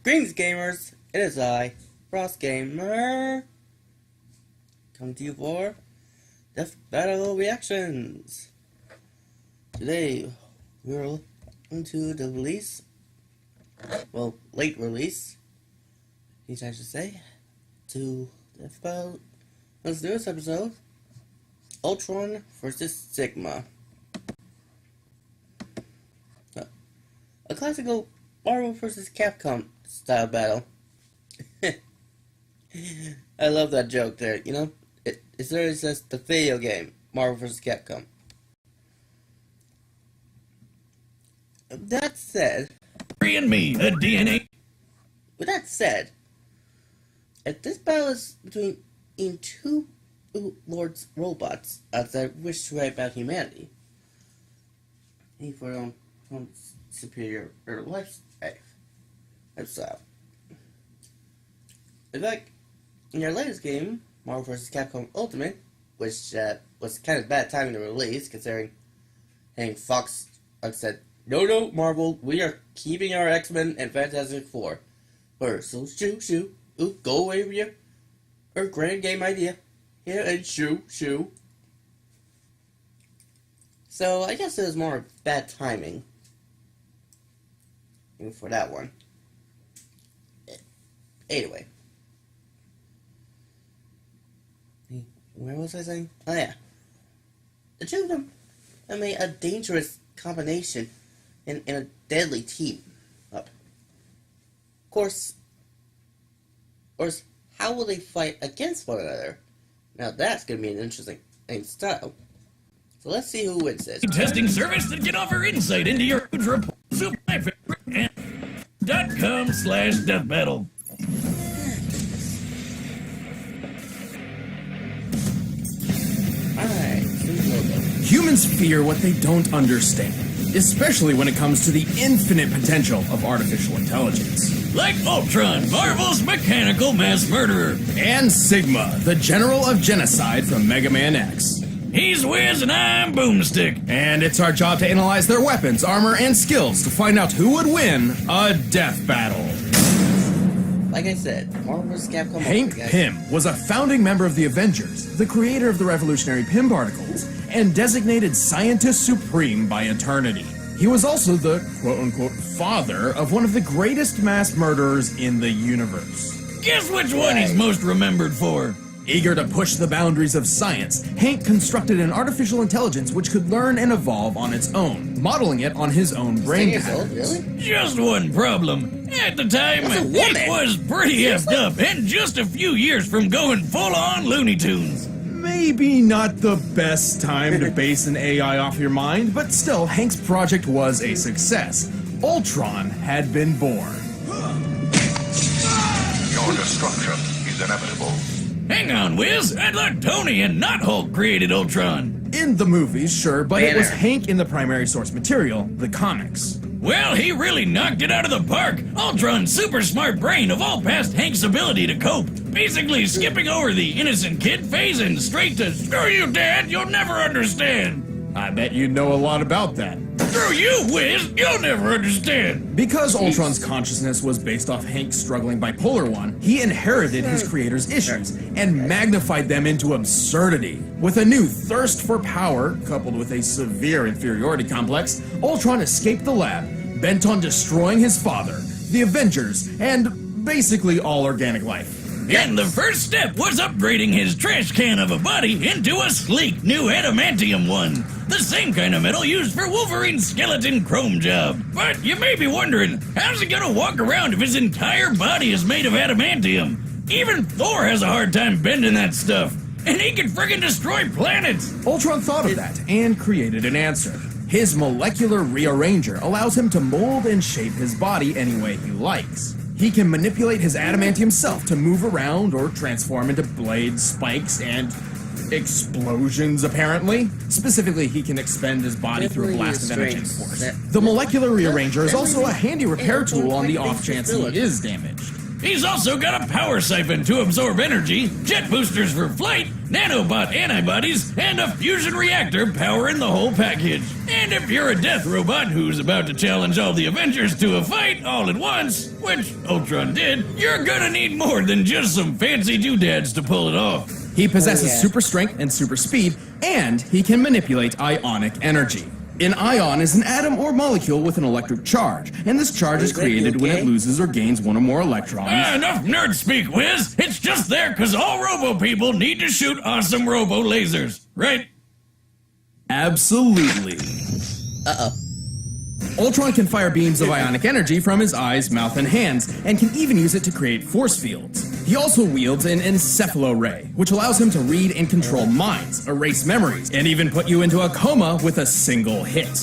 Greetings, gamers. It is I, Frost Gamer, coming to you for Death Battle Reactions. Today, we're into the release, well, late release, I should say, to Death Battle. Let's do this episode, Ultron versus Sigma. A classical Marvel vs. Capcom style battle. I love that joke there, you know? It literally says the video game, Marvel vs. Capcom. That said... And me, a DNA... With that said, if this battle is between two Lord's robots that wish to write about humanity, and for their own superior lifestyle. In fact, in their latest game, Marvel vs. Capcom Ultimate, which was kind of bad timing to release, considering Fox said, No, Marvel, we are keeping our X-Men and Fantastic Four. Or, so shoo, go away with your grand game idea. Here and shoo. So, I guess it was more bad timing for that one. Anyway. Where was I saying? Oh yeah. The two of them have made a dangerous combination in a deadly team up. Of course, how will they fight against one another? Now that's going to be an interesting style. So let's see who wins this. Testing service that can offer insight into your food report. So my favorite and .com/deathbattle. Humans fear what they don't understand, especially when it comes to the infinite potential of artificial intelligence. Like Ultron, Marvel's mechanical mass murderer. And Sigma, the general of genocide from Mega Man X. He's Wiz and I'm Boomstick. And it's our job to analyze their weapons, armor, and skills to find out who would win a death battle. Like I said, Marvel vs. Capcom... Hank Pym was a founding member of the Avengers, the creator of the revolutionary Pym particles, and designated Scientist Supreme by Eternity. He was also the quote-unquote father of one of the greatest mass murderers in the universe. Guess which one he's most remembered for? Eager to push the boundaries of science, Hank constructed an artificial intelligence which could learn and evolve on its own, modeling it on his own brain patterns. Really? Just one problem. At the time, it was pretty effed up and just a few years from going full-on Looney Tunes. Maybe not the best time to base an AI off your mind, but still, Hank's project was a success. Ultron had been born. Your destruction is inevitable. Hang on, Wiz. I thought Tony and not Hulk created Ultron. In the movies, sure, but it was Hank in the primary source material, the comics. Well, he really knocked it out of the park. Ultron's super smart brain evolved past Hank's ability to cope, basically skipping over the innocent kid phase and straight to, screw you, Dad, you'll never understand. I bet you know a lot about that. Screw you, Wiz, you'll never understand. Because Ultron's consciousness was based off Hank's struggling bipolar one, he inherited his creator's issues and magnified them into absurdity. With a new thirst for power, coupled with a severe inferiority complex, Ultron escaped the lab, bent on destroying his father, the Avengers, and basically all organic life. And the first step was upgrading his trash can of a body into a sleek new adamantium one. The same kind of metal used for Wolverine's skeleton chrome job. But you may be wondering, how's he gonna walk around if his entire body is made of adamantium? Even Thor has a hard time bending that stuff. And he can friggin' destroy planets! Ultron thought of that and created an answer. His molecular rearranger allows him to mold and shape his body any way he likes. He can manipulate his adamantium self to move around or transform into blades, spikes, and explosions, apparently. Specifically, he can expend his body through a blast of energy and force. The molecular rearranger is also a handy repair tool on the off chance he is damaged. He's also got a power siphon to absorb energy, jet boosters for flight, nanobot antibodies, and a fusion reactor powering the whole package. And if you're a death robot who's about to challenge all the Avengers to a fight all at once, which Ultron did, you're gonna need more than just some fancy doodads to pull it off. He possesses Oh, yeah. super strength and super speed, and he can manipulate ionic energy. An ion is an atom or molecule with an electric charge, and this charge is Is that created when okay? it loses or gains one or more electrons. Enough nerd speak, Wiz. It's just there because all robo people need to shoot awesome robo lasers, right? Absolutely. Uh-oh. Ultron can fire beams of ionic energy from his eyes, mouth, and hands, and can even use it to create force fields. He also wields an encephalo-ray, which allows him to read and control minds, erase memories, and even put you into a coma with a single hit.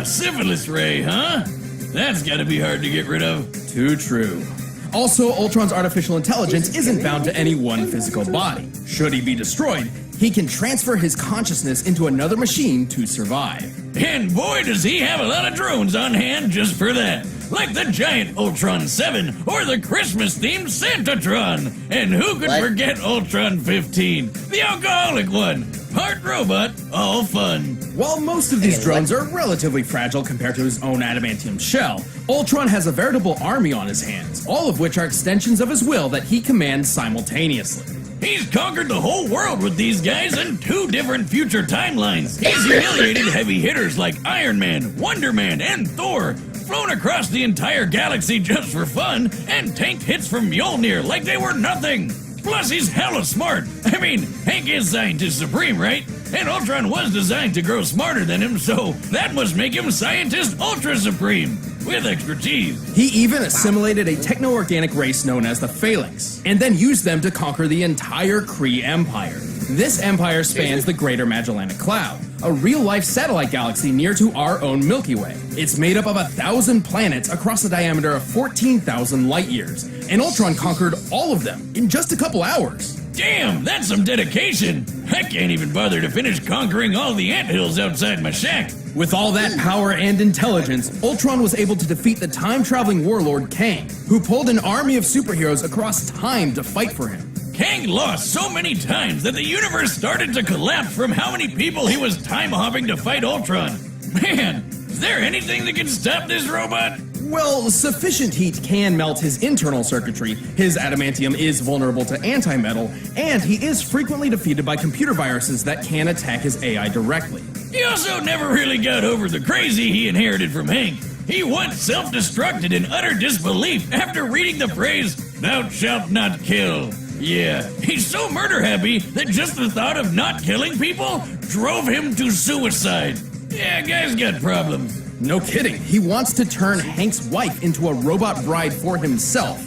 Syphilis ray, huh? That's gotta be hard to get rid of. Too true. Also, Ultron's artificial intelligence isn't bound to any one physical body. Should he be destroyed, he can transfer his consciousness into another machine to survive. And boy, does he have a lot of drones on hand just for that. Like the giant Ultron 7 or the Christmas-themed Santatron. And who could What? forget Ultron 15, the alcoholic one? Part robot, all fun. While most of these Okay, drones are relatively fragile compared to his own adamantium shell, Ultron has a veritable army on his hands, all of which are extensions of his will that he commands simultaneously. He's conquered the whole world with these guys in 2 different future timelines. He's humiliated heavy hitters like Iron Man, Wonder Man, and Thor, flown across the entire galaxy just for fun, and tanked hits from Mjolnir like they were nothing. Plus, he's hella smart. I mean, Hank is Scientist Supreme, right? And Ultron was designed to grow smarter than him, so that must make him Scientist Ultra Supreme, with expertise. He even assimilated a techno-organic race known as the Phalanx, and then used them to conquer the entire Kree Empire. This empire spans the Greater Magellanic Cloud, a real-life satellite galaxy near to our own Milky Way. It's made up of 1,000 planets across a diameter of 14,000 light-years, and Ultron conquered all of them in just a couple hours. Damn, that's some dedication. I can't even bother to finish conquering all the anthills outside my shack. With all that power and intelligence, Ultron was able to defeat the time-traveling warlord Kang, who pulled an army of superheroes across time to fight for him. Kang lost so many times that the universe started to collapse from how many people he was time-hopping to fight Ultron. Man, is there anything that can stop this robot? Well, sufficient heat can melt his internal circuitry, his adamantium is vulnerable to antimetal, and he is frequently defeated by computer viruses that can attack his AI directly. He also never really got over the crazy he inherited from Hank. He once self-destructed in utter disbelief after reading the phrase, "Thou shalt not kill." Yeah, he's so murder-happy that just the thought of not killing people drove him to suicide. Yeah, guy's got problems. No kidding, he wants to turn Hank's wife into a robot bride for himself.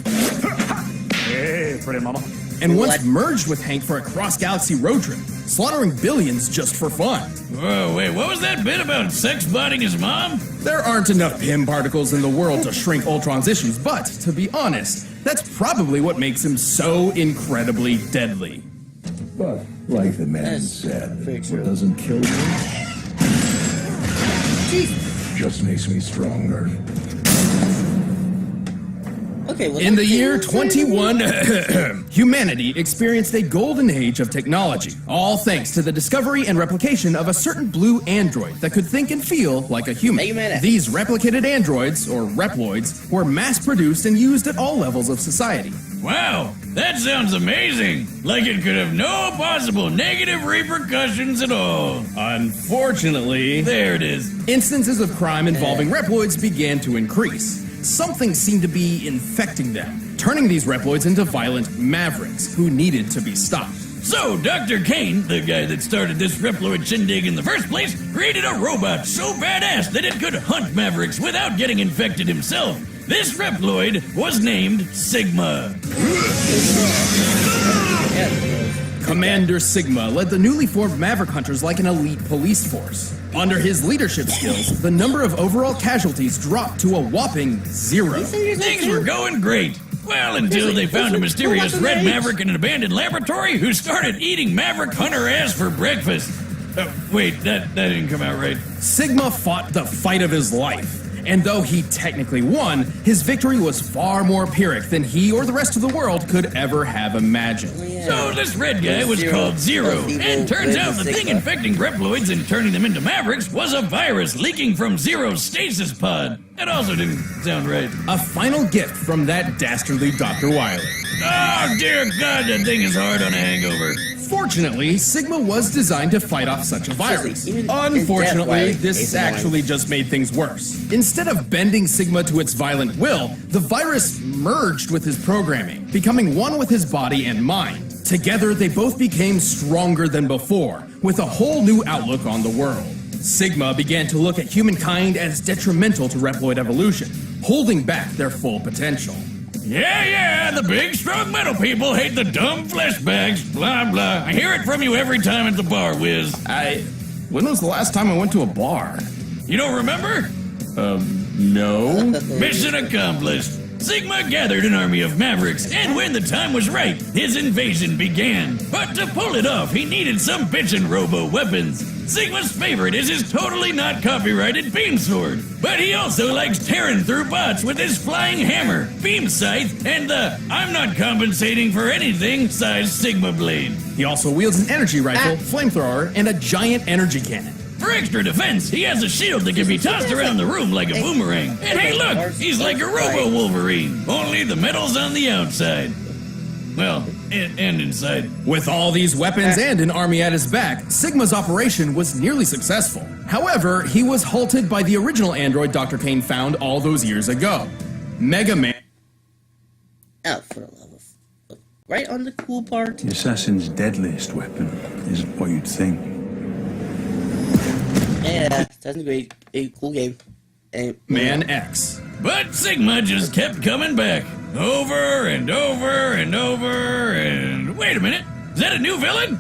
Hey, pretty mama. And once What? merged with Hank for a cross-galaxy road trip, slaughtering billions just for fun. Whoa, wait, what was that bit about sex-botting his mom? There aren't enough Pym particles in the world to shrink Ultron's issues, but to be honest, that's probably what makes him so incredibly deadly. But, like the man That's said, very what true. doesn't kill you just makes me stronger. Okay, well, In the that's year it. 21, humanity experienced a golden age of technology, all thanks to the discovery and replication of a certain blue android that could think and feel like a human. Hey, you made it. These replicated androids, or Reploids, were mass-produced and used at all levels of society. Wow, that sounds amazing. Like it could have no possible negative repercussions at all. Unfortunately, There it is. instances of crime involving Reploids began to increase. Something seemed to be infecting them, turning these Reploids into violent mavericks who needed to be stopped. So, Dr. Kane, the guy that started this Reploid shindig in the first place, created a robot so badass that it could hunt mavericks without getting infected himself. This Reploid was named Sigma. Commander Sigma led the newly formed Maverick Hunters like an elite police force. Under his leadership skills, the number of overall casualties dropped to a whopping 0. Things were going great. Well, until they found a mysterious red maverick in an abandoned laboratory who started eating Maverick Hunter ass for breakfast. Wait, that didn't come out right. Sigma fought the fight of his life. And though he technically won, his victory was far more Pyrrhic than he or the rest of the world could ever have imagined. So this red guy was called Zero, and turns out the thing infecting Reploids and turning them into Mavericks was a virus leaking from Zero's stasis pod. That also didn't sound right. A final gift from that dastardly Dr. Wily. Oh, dear God, that thing is hard on a hangover. Fortunately, Sigma was designed to fight off such a virus. Unfortunately, this actually just made things worse. Instead of bending Sigma to its violent will, the virus merged with his programming, becoming one with his body and mind. Together, they both became stronger than before, with a whole new outlook on the world. Sigma began to look at humankind as detrimental to Reploid evolution, holding back their full potential. Yeah, the big, strong metal people hate the dumb flesh bags, blah, blah. I hear it from you every time at the bar, Wiz. When was the last time I went to a bar? You don't remember? No. Mission accomplished. Sigma gathered an army of Mavericks, and when the time was right, his invasion began. But to pull it off, he needed some bitchin' robo-weapons. Sigma's favorite is his totally not copyrighted beam sword, but he also likes tearing through bots with his flying hammer, beam scythe, and the I'm not compensating for anything size Sigma blade. He also wields an energy rifle, flamethrower, and a giant energy cannon. For extra defense, he has a shield that can be tossed around the room like a boomerang. And hey look, he's like a robo-Wolverine, only the metal's on the outside. Well, and inside. With all these weapons and an army at his back, Sigma's operation was nearly successful. However, he was halted by the original android Dr. Kane found all those years ago, Mega Man. Oh, for the love of... Right on the cool part. The assassin's deadliest weapon isn't what you'd think. Yeah, that's a cool game. And, Man X. But Sigma just kept coming back. Over and over and over and... Wait a minute. Is that a new villain?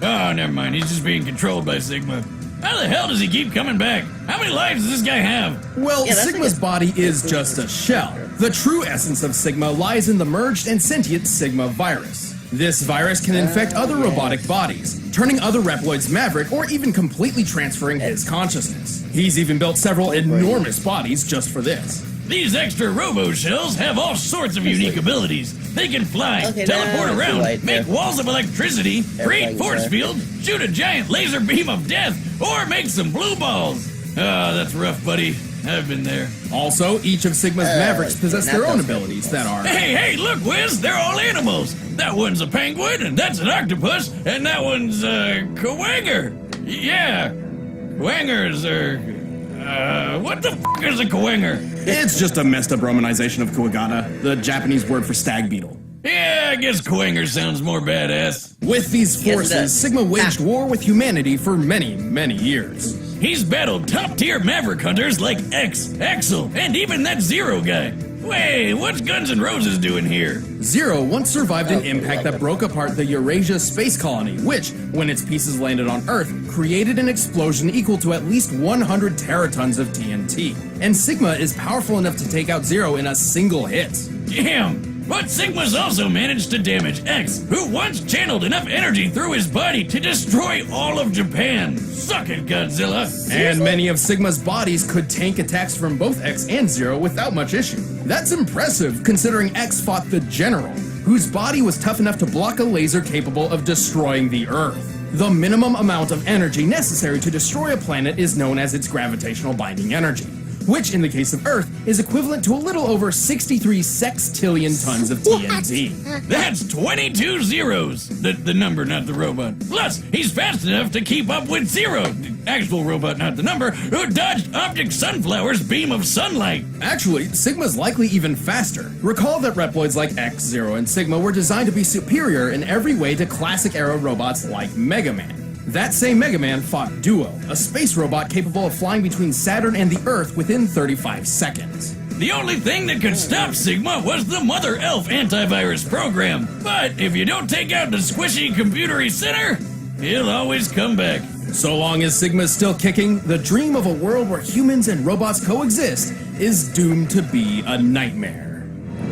Oh, never mind. He's just being controlled by Sigma. How the hell does he keep coming back? How many lives does this guy have? Well, Yeah, Sigma's body is just a shell. The true essence of Sigma lies in the merged and sentient Sigma virus. This virus can infect other robotic bodies, turning other Reploids maverick or even completely transferring his consciousness. He's even built several enormous bodies just for this. These extra robo-shells have all sorts of unique abilities. They can fly, teleport around, make walls of electricity, create force fields, shoot a giant laser beam of death, or make some blue balls. Oh, that's rough, buddy. I've been there. Also, each of Sigma's mavericks possess their own abilities that are... Hey, look, Wiz, they're all animals. That one's a penguin, and that's an octopus, and that one's a Kawanger. Yeah, Kawangers are... what the f*** is a Kawanger? It's just a messed up romanization of Kuwagata, the Japanese word for stag beetle. Yeah, I guess Kawanger sounds more badass. With these Yes, it forces, does. Sigma waged war with humanity for many, many years. He's battled top-tier Maverick hunters like X, Axel, and even that Zero guy. Wait, what's Guns N' Roses doing here? Zero once survived an impact that broke apart the Eurasia space colony, which, when its pieces landed on Earth, created an explosion equal to at least 100 teratons of TNT. And Sigma is powerful enough to take out Zero in a single hit. Damn! But Sigma's also managed to damage X, who once channeled enough energy through his body to destroy all of Japan. Suck it, Godzilla! And many of Sigma's bodies could tank attacks from both X and Zero without much issue. That's impressive, considering X fought the General, whose body was tough enough to block a laser capable of destroying the Earth. The minimum amount of energy necessary to destroy a planet is known as its gravitational binding energy, which in the case of Earth is equivalent to a little over 63 sextillion tons of TNT. That's 22 zeros. The number, not the robot. Plus, he's fast enough to keep up with Zero, the actual robot, not the number, who dodged Optic Sunflower's beam of sunlight. Actually, Sigma's likely even faster. Recall that Reploids like X, Zero, and Sigma were designed to be superior in every way to classic-era robots like Mega Man. That same Mega Man fought Duo, a space robot capable of flying between Saturn and the Earth within 35 seconds. The only thing that could stop Sigma was the Mother Elf antivirus program. But if you don't take out the squishy computery center, he'll always come back. So long as Sigma's still kicking, the dream of a world where humans and robots coexist is doomed to be a nightmare.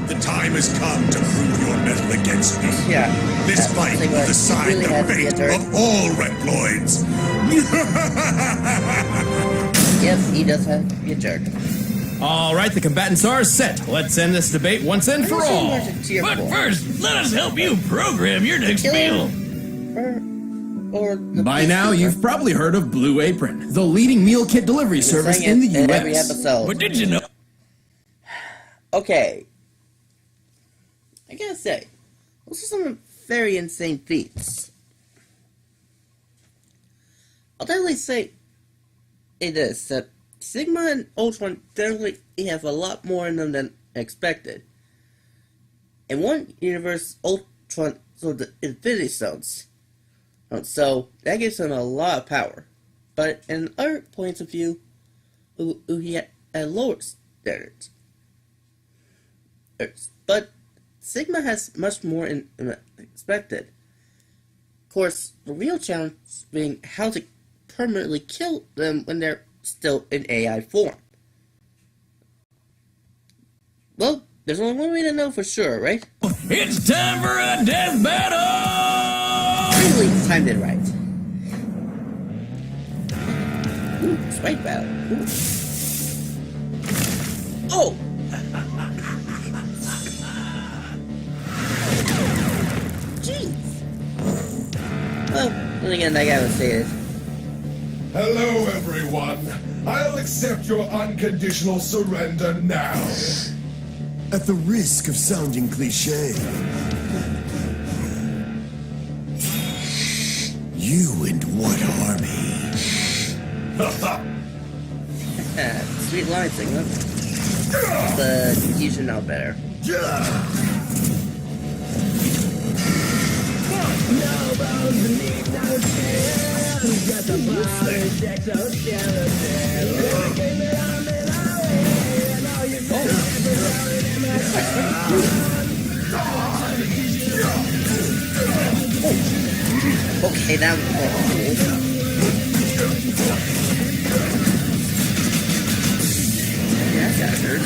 The time has come to prove your mettle against me. Yeah. This fight will decide really the has to be a fate turn. of all Reploids. Yes, he does have to be a jerk. All right, the combatants are set. Let's end this debate once and for all. But first, let us help you program your next meal. By now, you've probably heard of Blue Apron, the leading meal kit delivery service in the U.S. Every episode. But did you know? Okay. I gotta say, those are some very insane feats. I'll definitely say this, that Sigma and Ultron definitely have a lot more in them than expected. In one universe, Ultron sold the Infinity Stones, so that gives him a lot of power. But in other points of view, he had lower standards. But Sigma has much more than expected. Of course, the real challenge being how to permanently kill them when they're still in AI form. Well, there's only one way to know for sure, right? It's time for a death battle! Really timed it right. Ooh, sprite battle. Ooh. Oh! Jeez. Well, then again, I gotta say it. Hello, everyone. I'll accept your unconditional surrender now. At the risk of sounding cliche, you and what army? Sweet line, Sigma. But you should know better. Okay, that was cool. Yeah, that hurt.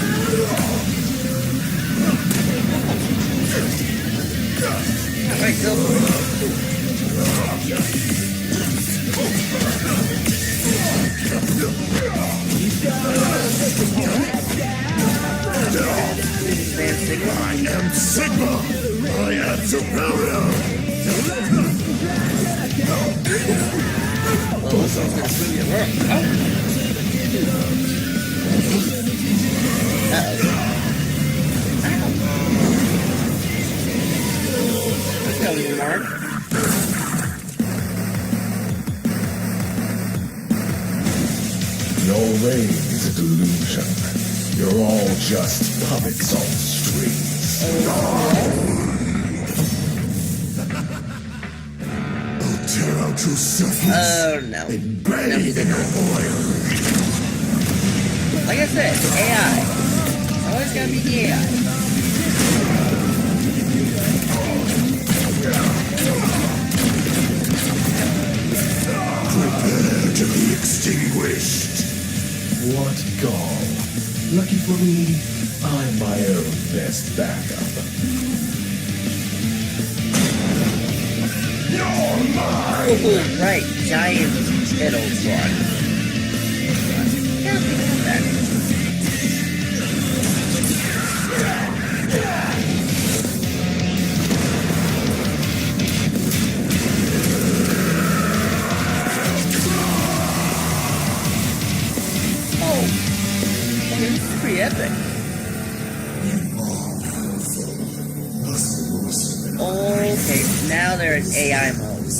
Alright, go. Sigma. I am Sigma. I am superior. Well, this one's gonna screw you up. Uh-oh. Let's go, Mark. Your reign is a delusion. You're all just puppets on strings. I'll tear out your surface Oh, no. and No, bathe he in didn't. oil. Like I said, AI. It's always gotta be the AI. Prepare to be extinguished. What gall. Lucky for me, I'm my own best backup. You're mine! Oh, right. Giant ultron. Gotta think about that. Oh, okay, this is pretty epic. Okay, now they're in AI mode.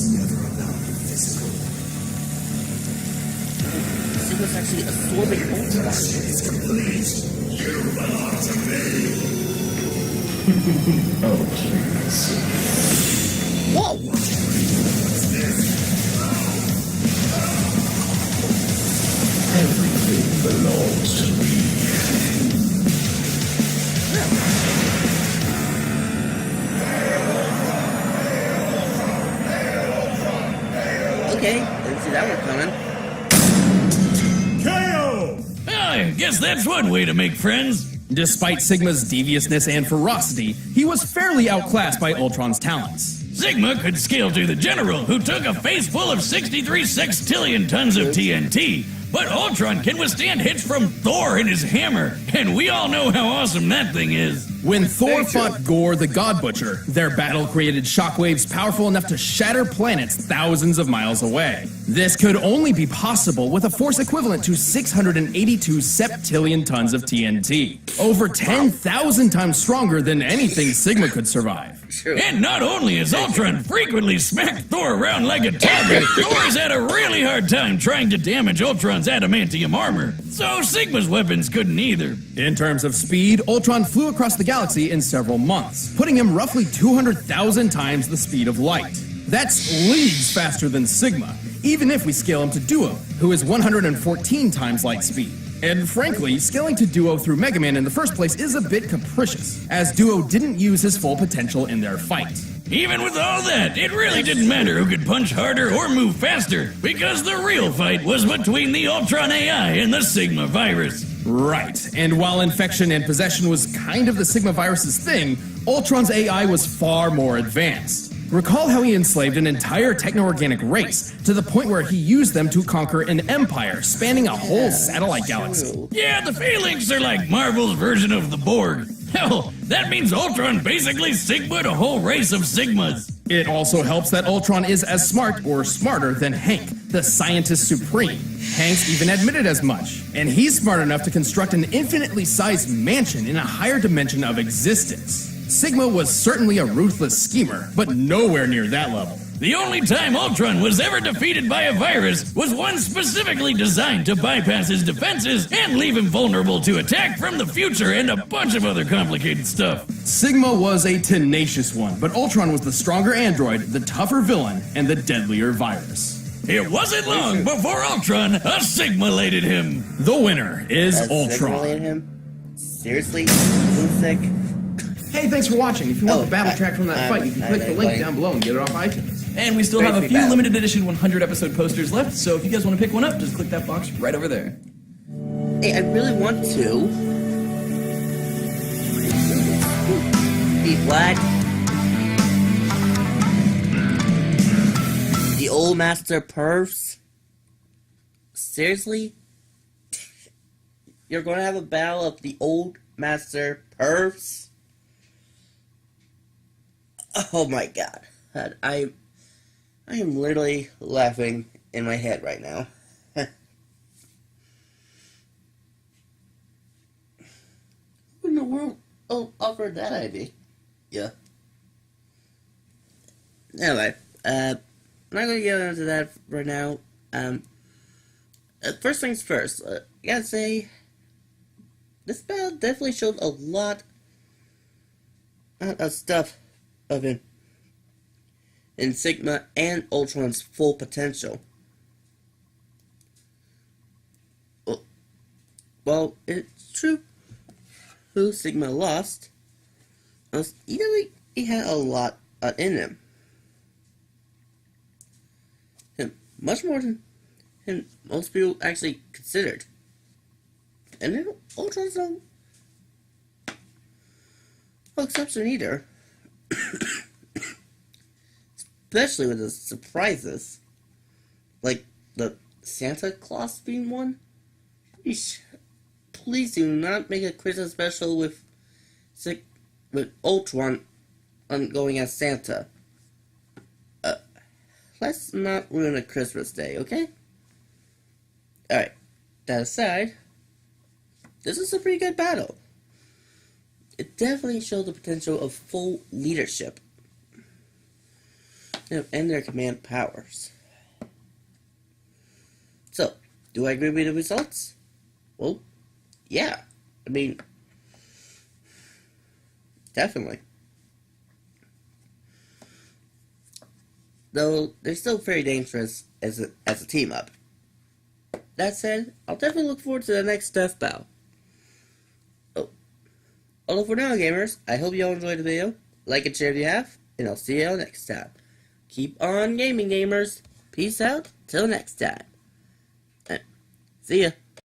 Sigma's actually absorbing ultron. Oh, please. Whoa! Everything belongs to me. Okay, didn't see that one coming. KO! I guess that's one way to make friends. Despite Sigma's deviousness and ferocity, he was fairly outclassed by Ultron's talents. Sigma could scale to the General, who took a face full of 63 sextillion tons of TNT. but Ultron can withstand hits from Thor and his hammer, and we all know how awesome that thing is. When Thor fought Gore the God Butcher, their battle created shockwaves powerful enough to shatter planets thousands of miles away. This could only be possible with a force equivalent to 682 septillion tons of TNT, over 10,000 times stronger than anything Sigma could survive. And not only has Ultron frequently smacked Thor around like a target, Thor's had a really hard time trying to damage Ultron's adamantium armor, so Sigma's weapons couldn't either. In terms of speed, Ultron flew across the galaxy in several months, putting him roughly 200,000 times the speed of light. That's leagues faster than Sigma, even if we scale him to Duo, who is 114 times light speed. And frankly, scaling to Duo through Mega Man in the first place is a bit capricious, as Duo didn't use his full potential in their fight. Even with all that, it really didn't matter who could punch harder or move faster, because the real fight was between the Ultron AI and the Sigma virus. Right, and while infection and possession was kind of the Sigma virus's thing, Ultron's AI was far more advanced. Recall how he enslaved an entire techno-organic race, to the point where he used them to conquer an empire spanning a whole satellite galaxy. Yeah, the Phalanx are like Marvel's version of the Borg. Hell, that means Ultron basically Sigma'd a whole race of Sigmas. It also helps that Ultron is as smart or smarter than Hank, the scientist supreme. Hank's even admitted as much, and he's smart enough to construct an infinitely sized mansion in a higher dimension of existence. Sigma was certainly a ruthless schemer, but nowhere near that level. The only time Ultron was ever defeated by a virus was one specifically designed to bypass his defenses and leave him vulnerable to attack from the future and a bunch of other complicated stuff. Sigma was a tenacious one, but Ultron was the stronger android, the tougher villain, and the deadlier virus. It wasn't long before Ultron assimilated him. The winner is Ultron. Assimilated him? Seriously? So sick? Hey, thanks for watching. If you want the battle track from that fight, you can click the link down below and get it off iTunes. And we still have a Very few bad. limited edition 100 episode posters left, so if you guys want to pick one up, just click that box right over there. Hey, I really want to. Be what? The old master perfs? Seriously? You're going to have a battle of the old master perfs? Oh my god. I am literally laughing in my head right now. Who in the world offered that idea? Yeah. Anyway, I'm not gonna get into that right now. First things first, I gotta say, this battle definitely showed a lot of stuff of him in Sigma and Ultron's full potential. Well, it's true who Sigma lost. He had a lot in him. Much more than most people actually considered. And then Ultron's no exception either. Especially with the surprises. Like the Santa Claus theme one. Please do not make a Christmas special with Ultron going as Santa. Let's not ruin a Christmas day, okay? Alright, that aside, this is a pretty good battle. It definitely showed the potential of full leadership and their command powers. So, do I agree with the results? Well, yeah. I mean, definitely. Though they're still very dangerous as a team up. That said, I'll definitely look forward to the next death battle. Although for now, gamers, I hope you all enjoyed the video. Like and share if you have, and I'll see you all next time. Keep on gaming, gamers. Peace out. Till next time. See ya.